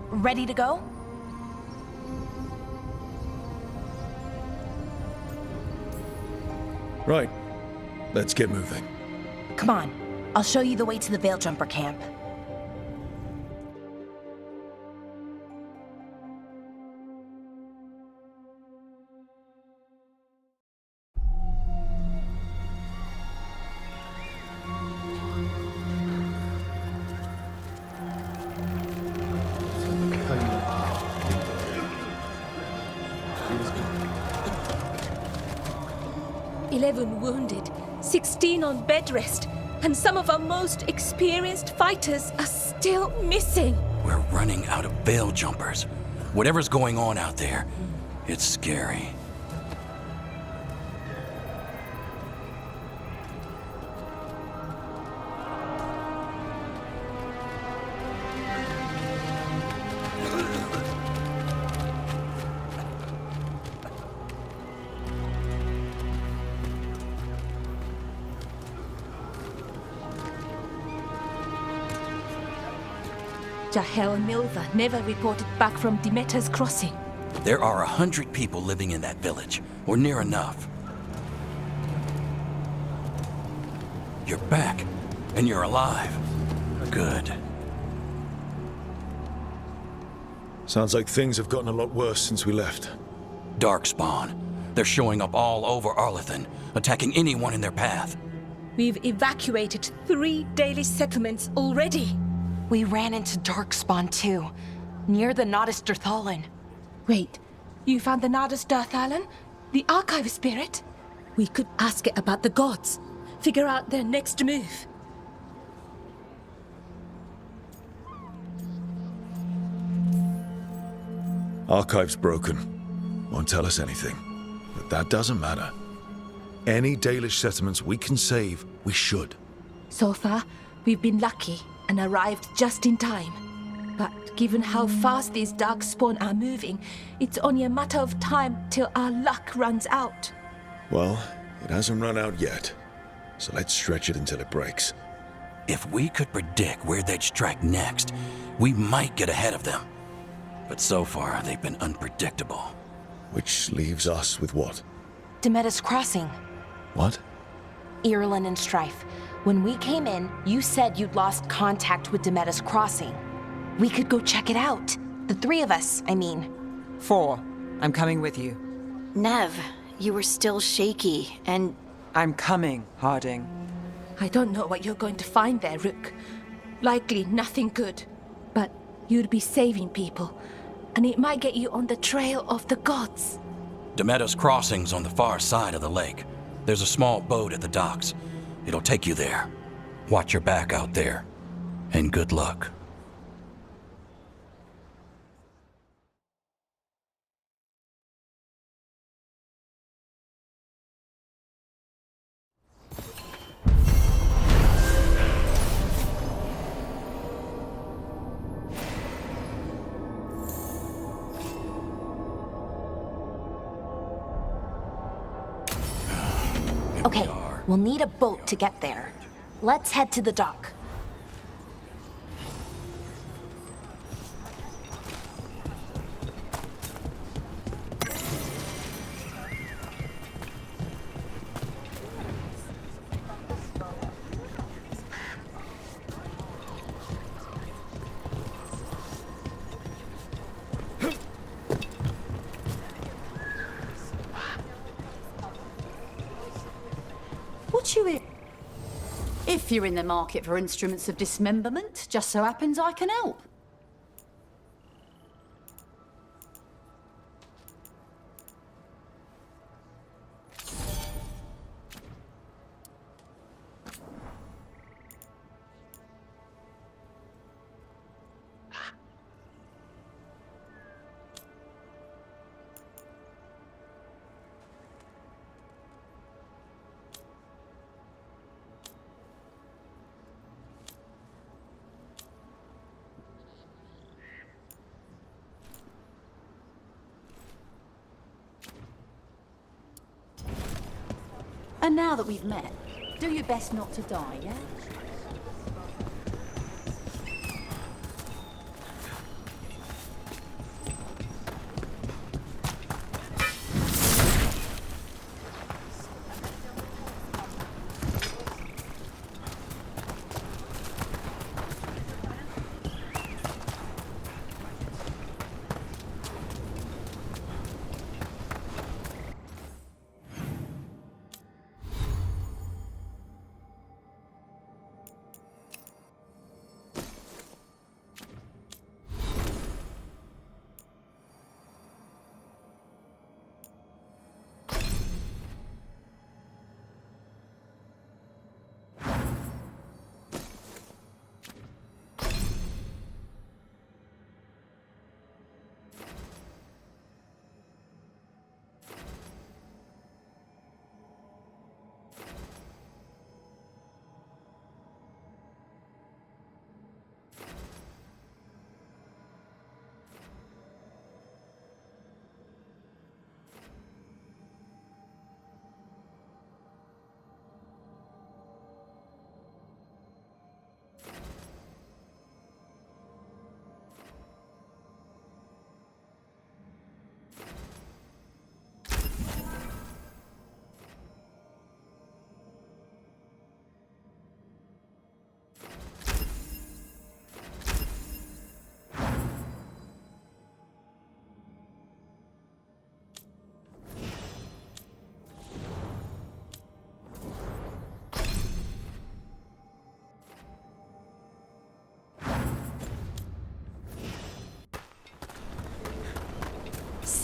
ready to go? Right. Let's get moving. Come on, I'll show you the way to the Veil Jumper camp. "11 wounded, 16 on bed rest, and some of our most experienced fighters are still missing." We're running out of Veil Jumpers. Whatever's going on out there, it's scary. Jahel and Milva never reported back from Demeter's crossing. There are 100 people living in that village, or near enough. You're back, and you're alive. Good. Sounds like things have gotten a lot worse since we left. Darkspawn. They're showing up all over Arlethan, attacking anyone in their path. We've evacuated 3 daily settlements already. We ran into Darkspawn too, near the Nodus Dirthalin. Wait, you found the Nodus Dirthalin? The Archive Spirit? We could ask it about the gods. Figure out their next move. Archive's broken. Won't tell us anything. But that doesn't matter. Any Dalish settlements we can save, we should. So far, we've been lucky and arrived just in time. But given how fast these Darkspawn are moving, it's only a matter of time till our luck runs out. Well, it hasn't run out yet. So let's stretch it until it breaks. If we could predict where they'd strike next, we might get ahead of them. But so far, they've been unpredictable. Which leaves us with what? Demeter's crossing. What? Irulan and Strife. When we came in, you said you'd lost contact with Demeter's crossing. We could go check it out. The 3 of us, I mean. 4. I'm coming with you. Nev, you were still shaky, and... I'm coming, Harding. I don't know what you're going to find there, Rook. Likely nothing good. But you'd be saving people, and it might get you on the trail of the gods. Demeter's crossing's on the far side of the lake. There's a small boat at the docks. It'll take you there. Watch your back out there. And good luck. Okay, we'll need a boat to get there. Let's head to the dock. What you in? If you're in the market for instruments of dismemberment, just so happens I can help. And now that we've met, do your best not to die, yeah?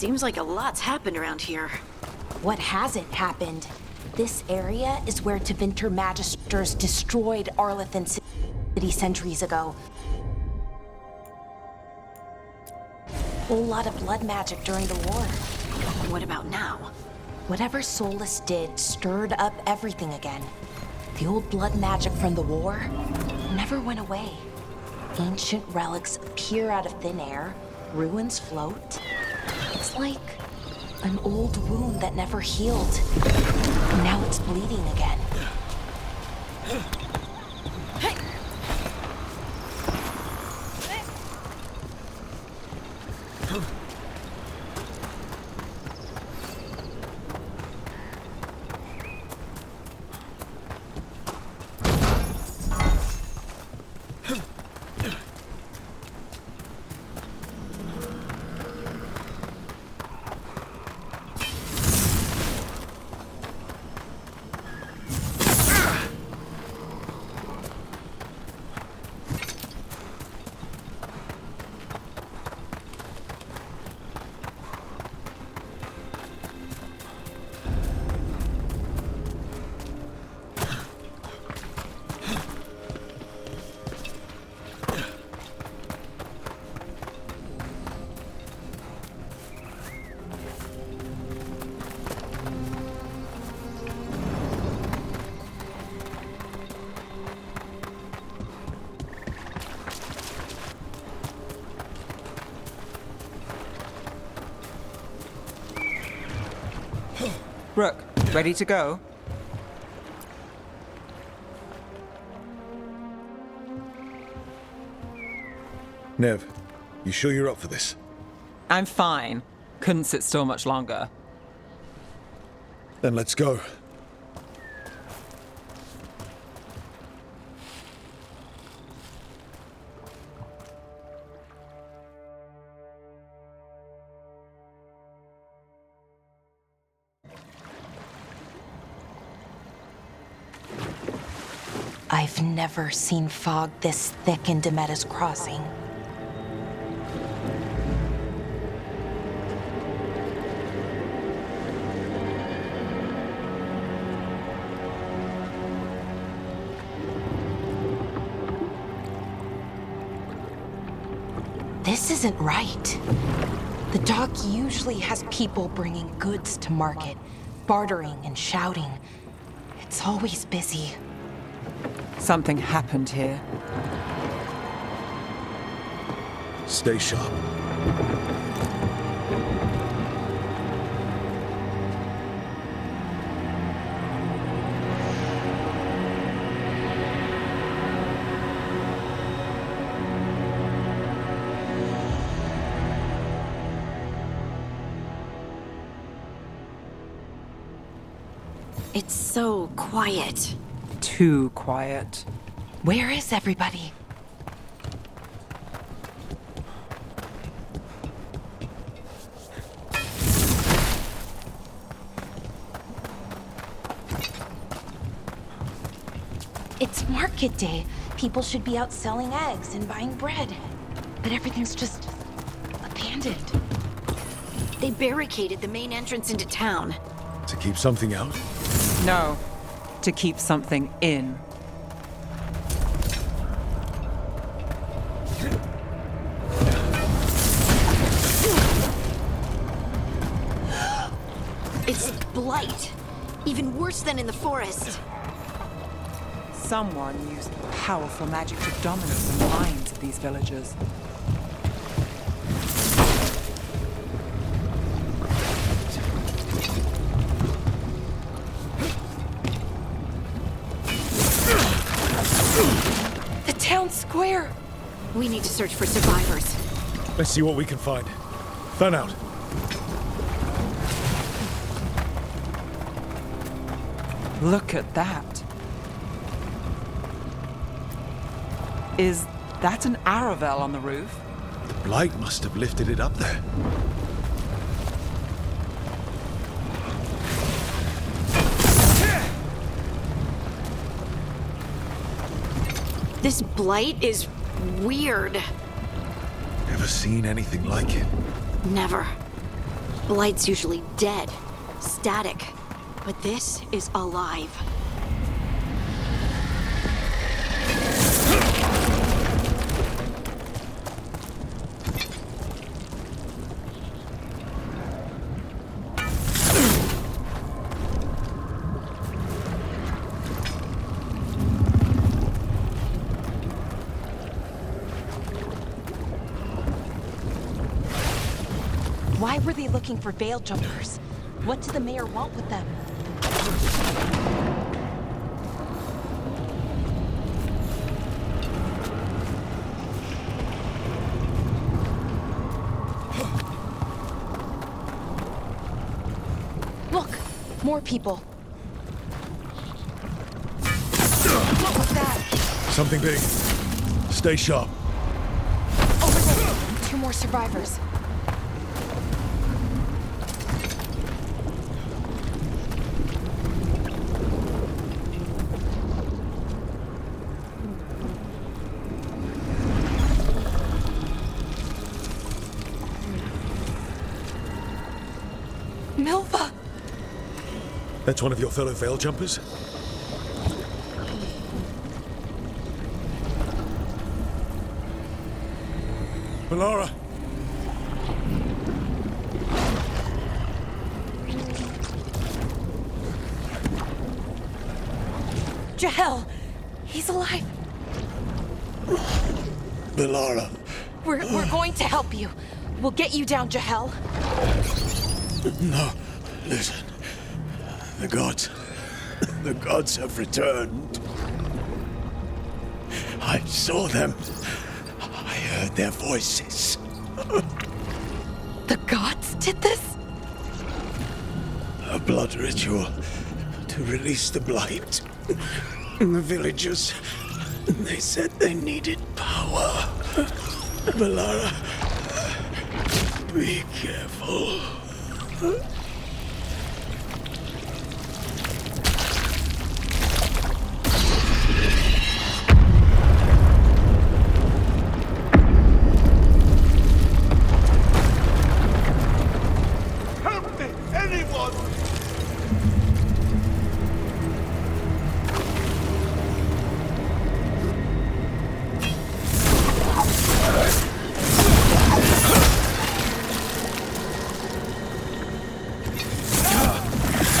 Seems like a lot's happened around here. What hasn't happened? This area is where Tevinter Magisters destroyed Arlethan City centuries ago. Whole lot of blood magic during the war. What about now? Whatever Solus did stirred up everything again. The old blood magic from the war never went away. Ancient relics appear out of thin air, ruins float. It's like an old wound that never healed. And now it's bleeding again. Brooke, ready to go? Nev, you sure you're up for this? I'm fine. Couldn't sit still much longer. Then let's go. I've never seen fog this thick in Demeda's Crossing. This isn't right. The dock usually has people bringing goods to market, bartering and shouting. It's always busy. Something happened here. Stay sharp. It's so quiet. Too quiet. Where is everybody? It's market day. People should be out selling eggs and buying bread. But everything's just abandoned. They barricaded the main entrance into town. To keep something out? No, to keep something in. It's blight. Even worse than in the forest. Someone used powerful magic to dominate the minds of these villagers. The town square! We need to search for survivors. Let's see what we can find. Fan out. Look at that. Is that an Aravel on the roof? The blight must have lifted it up there. This blight is weird. Never seen anything like it. Never. Blight's usually dead, static. But this is alive. Why were they looking for veil jumpers? What did the mayor want with them? Look! More people. What was that? Something big. Stay sharp. Over there! 2 more survivors. Milva! That's one of your fellow veil jumpers? Melara! Jahel! He's alive! Melara! We're going to help you. We'll get you down, Jahel. No, listen. The gods have returned. I saw them. I heard their voices. The gods did this? A blood ritual to release the blight. The villagers, they said they needed power. Melara, be careful. Help me! Anyone!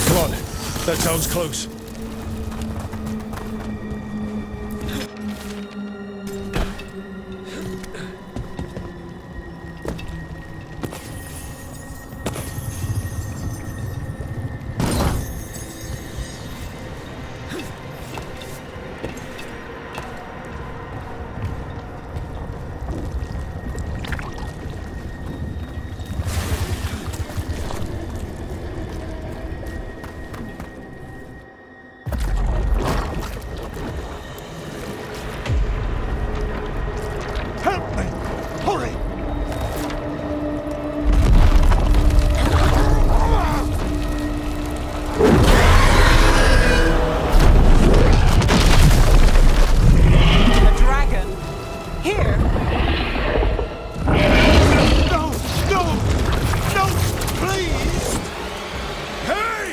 Come on, that sounds close. Help me! Hurry! A dragon? Here? No! No! No! Please! Hey!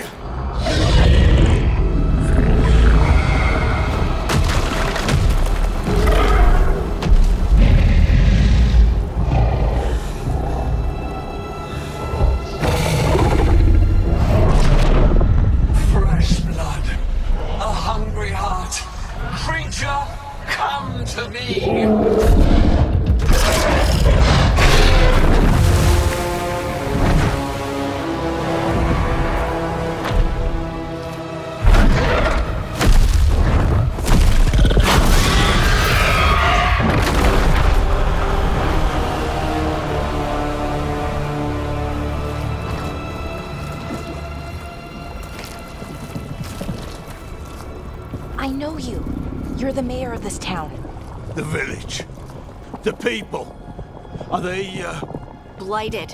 Fresh blood, a hungry heart. Creature, come to me. I know you. You're the mayor of this town. The village. The people. Are they, Blighted.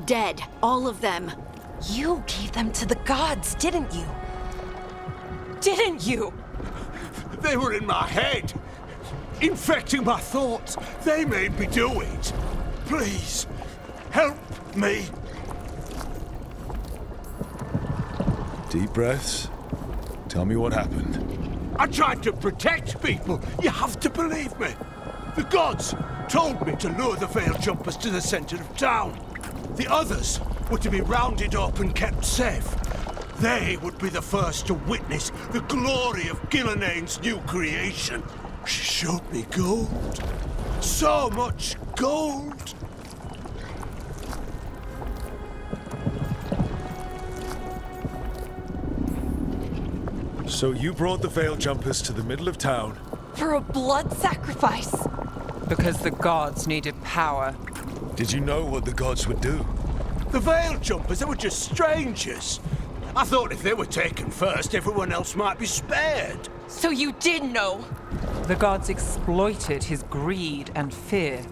Dead. All of them. You gave them to the gods, didn't you? Didn't you? They were in my head. Infecting my thoughts. They made me do it. Please, help me. Deep breaths. Tell me what happened. I tried to protect people. You have to believe me. The gods told me to lure the Veil Jumpers to the center of town. The others were to be rounded up and kept safe. They would be the first to witness the glory of Gillenane's new creation. She showed me gold. So much gold. So you brought the Veil Jumpers to the middle of town? For a blood sacrifice. Because the gods needed power. Did you know what the gods would do? The Veil Jumpers, they were just strangers. I thought if they were taken first, everyone else might be spared. So you did know? The gods exploited his greed and fear.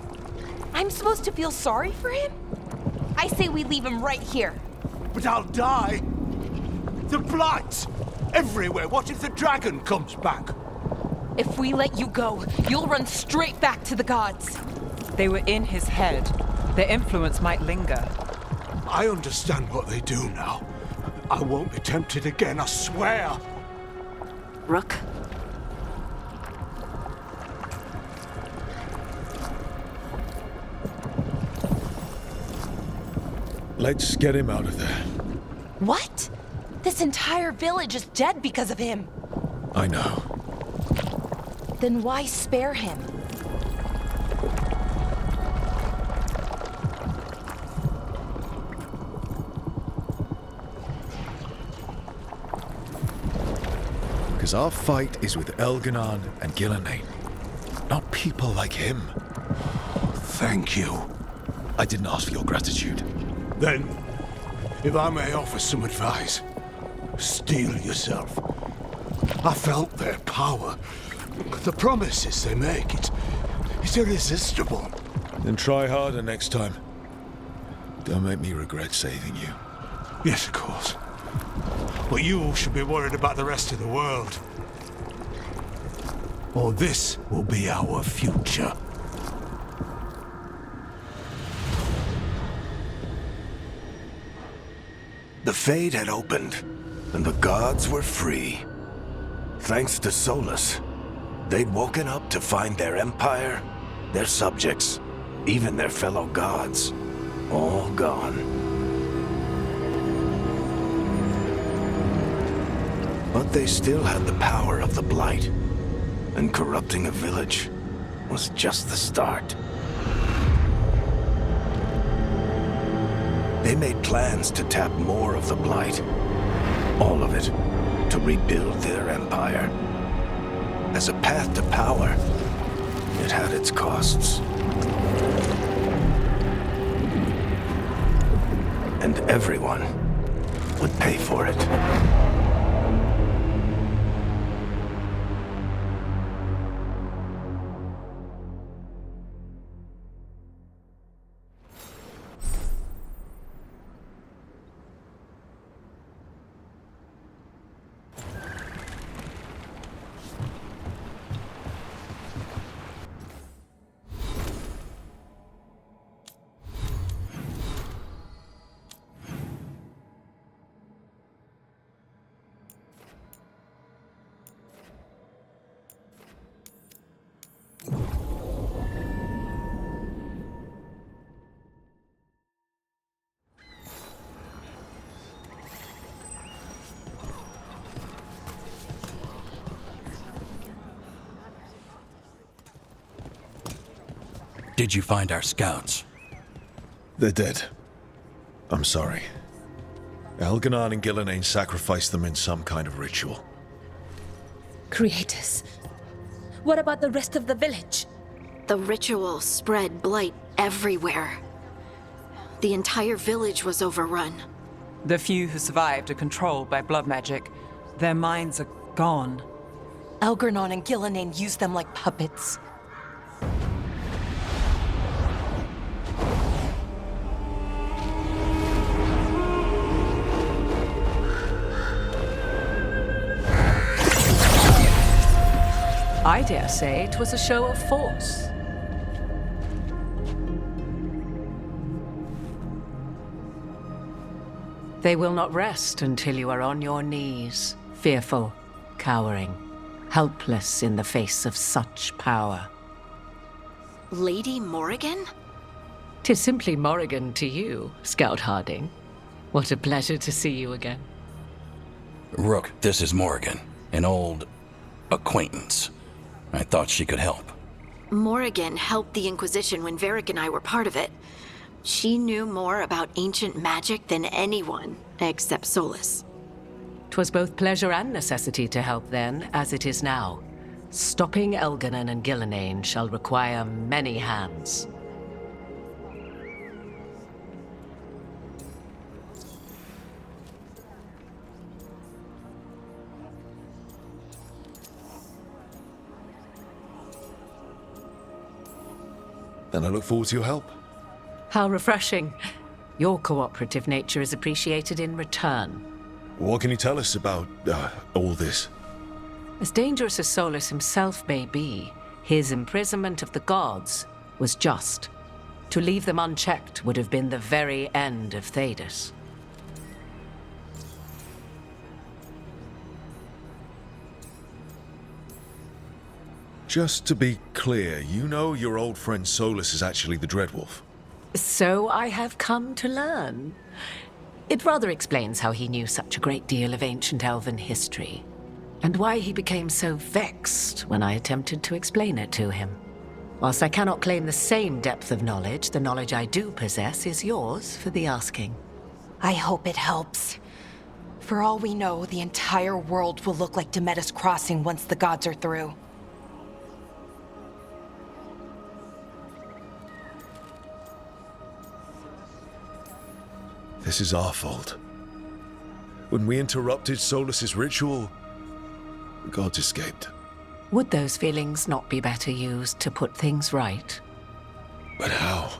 I'm supposed to feel sorry for him? I say we leave him right here. But I'll die. The blight! Everywhere. What if the dragon comes back? If we let you go, you'll run straight back to the gods. They were in his head. Their influence might linger. I understand what they do now. I won't be tempted again, I swear. Rook? Let's get him out of there. What? This entire village is dead because of him. I know. Then why spare him? Because our fight is with Elganon and Gillenane, not people like him. Thank you. I didn't ask for your gratitude. Then, if I may offer some advice, steel yourself. I felt their power. The promises they make, it's irresistible. Then try harder next time. Don't make me regret saving you. Yes, of course. But you should be worried about the rest of the world. Or this will be our future. The Fade had opened, and the gods were free. Thanks to Solus, they'd woken up to find their empire, their subjects, even their fellow gods, all gone. But they still had the power of the Blight, and corrupting a village was just the start. They made plans to tap more of the Blight, all of it, to rebuild their empire. As a path to power, it had its costs. And everyone would pay for it. Did you find our scouts? They're dead. I'm sorry. Elganon and Gillenane sacrificed them in some kind of ritual. Creators. What about the rest of the village? The ritual spread blight everywhere. The entire village was overrun. The few who survived are controlled by blood magic. Their minds are gone. Elganon and Gillenane used them like puppets. I dare say it was a show of force. They will not rest until you are on your knees, fearful, cowering, helpless in the face of such power. Lady Morrigan? 'Tis simply Morrigan to you, Scout Harding. What a pleasure to see you again. Rook, this is Morrigan, an old acquaintance. I thought she could help. Morrigan helped the Inquisition when Varric and I were part of it. She knew more about ancient magic than anyone, except Solus. 'Twas both pleasure and necessity to help then, as it is now. Stopping Elganon and Gillenane shall require many hands. Then I look forward to your help. How refreshing. Your cooperative nature is appreciated in return. What can you tell us about all this? As dangerous as Solus himself may be, his imprisonment of the gods was just. To leave them unchecked would have been the very end of Thedas. Just to be clear, you know your old friend Solus is actually the Dreadwolf. So I have come to learn. It rather explains how he knew such a great deal of ancient elven history, and why he became so vexed when I attempted to explain it to him. Whilst I cannot claim the same depth of knowledge, the knowledge I do possess is yours for the asking. I hope it helps. For all we know, the entire world will look like Demetus Crossing once the gods are through. This is our fault. When we interrupted Solus's ritual, the gods escaped. Would those feelings not be better used to put things right? But how?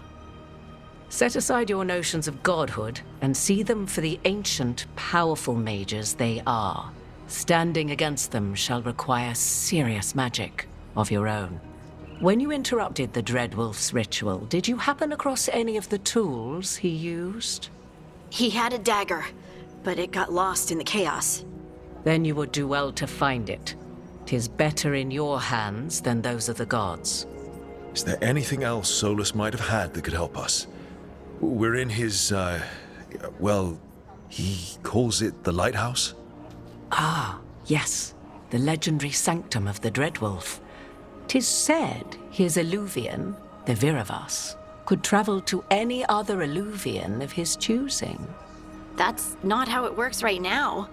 Set aside your notions of godhood and see them for the ancient, powerful mages they are. Standing against them shall require serious magic of your own. When you interrupted the Dreadwolf's ritual, did you happen across any of the tools he used? He had a dagger, but it got lost in the chaos. Then you would do well to find it. 'Tis better in your hands than those of the gods. Is there anything else Solus might have had that could help us? We're in his, well, he calls it the lighthouse? Ah, yes, the legendary sanctum of the Dreadwolf. 'Tis said his Illuvian, the Viravas, could travel to any other Illuvian of his choosing. That's not how it works right now.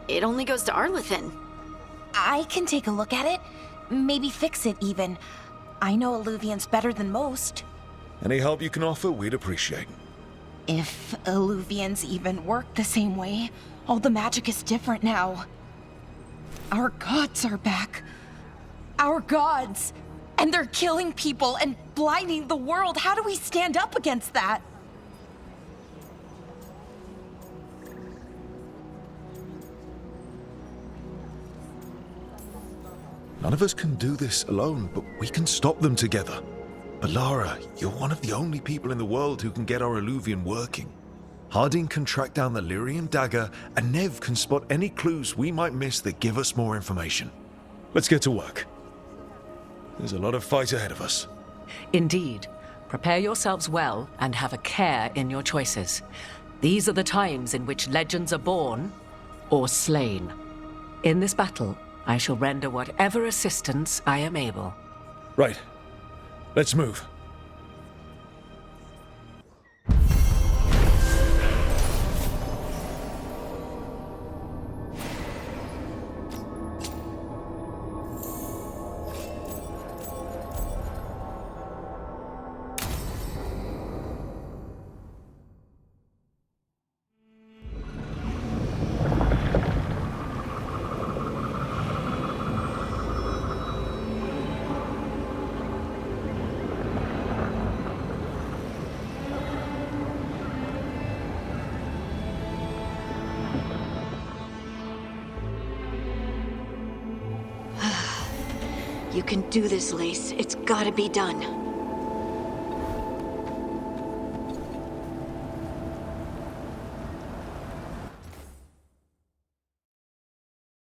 It only goes to Arlethan. I can take a look at it. Maybe fix it, even. I know Illuvians better than most. Any help you can offer, we'd appreciate. If Illuvians even work the same way, all the magic is different now. Our gods are back. Our gods! And they're killing people and blinding the world. How do we stand up against that? None of us can do this alone, but we can stop them together. Alara, you're one of the only people in the world who can get our Illuvian working. Harding can track down the Lyrian dagger, and Nev can spot any clues we might miss that give us more information. Let's get to work. There's a lot of fight ahead of us. Indeed. Prepare yourselves well and have a care in your choices. These are the times in which legends are born or slain. In this battle, I shall render whatever assistance I am able. Right. Let's move. You can do this, Lace. It's gotta be done.